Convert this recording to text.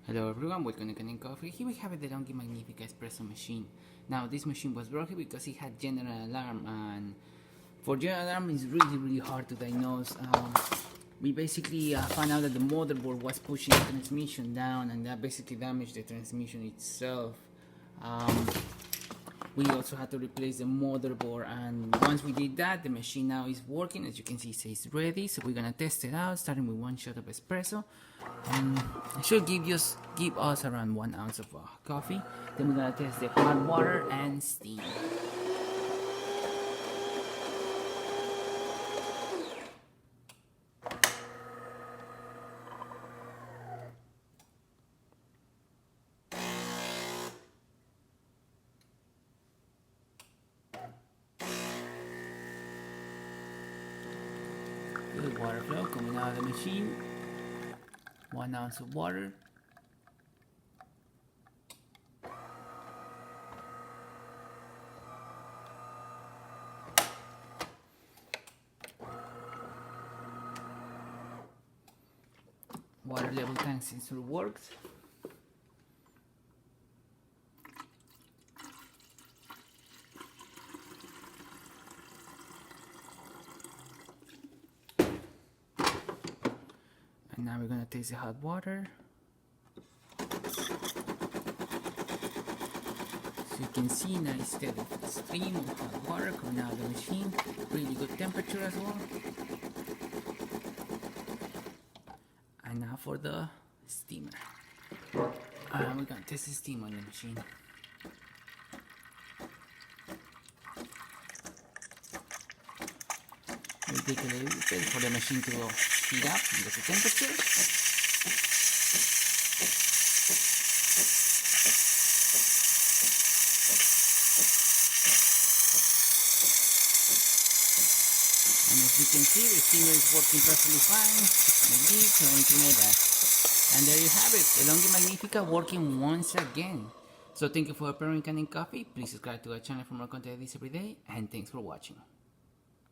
Hello everyone, welcome to Kanen Coffee. Here we have a DeLonghi Magnifica Espresso machine. Now this machine was broken because it had general alarm, and for general alarm it's really hard to diagnose. We basically found out that the motherboard was pushing the transmission down, and that basically damaged the transmission itself. We also had to replace the motherboard, and once we did that, the machine now is working. As you can see, it says ready, so we're gonna test it out, starting with 1 shot of espresso. It should give us around 1 ounce of coffee. Then we're gonna test the hot water and steam. Good water flow coming out of the machine. 1 ounce of water. Water level tank sensor works. And now we're gonna taste the hot water. So you can see nice steady stream of hot water coming out of the machine. Really good temperature as well. And now for the steamer. We're gonna test the steam on the machine. We'll take a little bit for the machine to heat up and get the temperature. And as you can see, the steamer is working perfectly fine. No leaks or anything like that. And there you have it, DeLonghi Magnifica working once again. So thank you for preparing Kanen Coffee. Please subscribe to our channel for more content like this every day. And thanks for watching.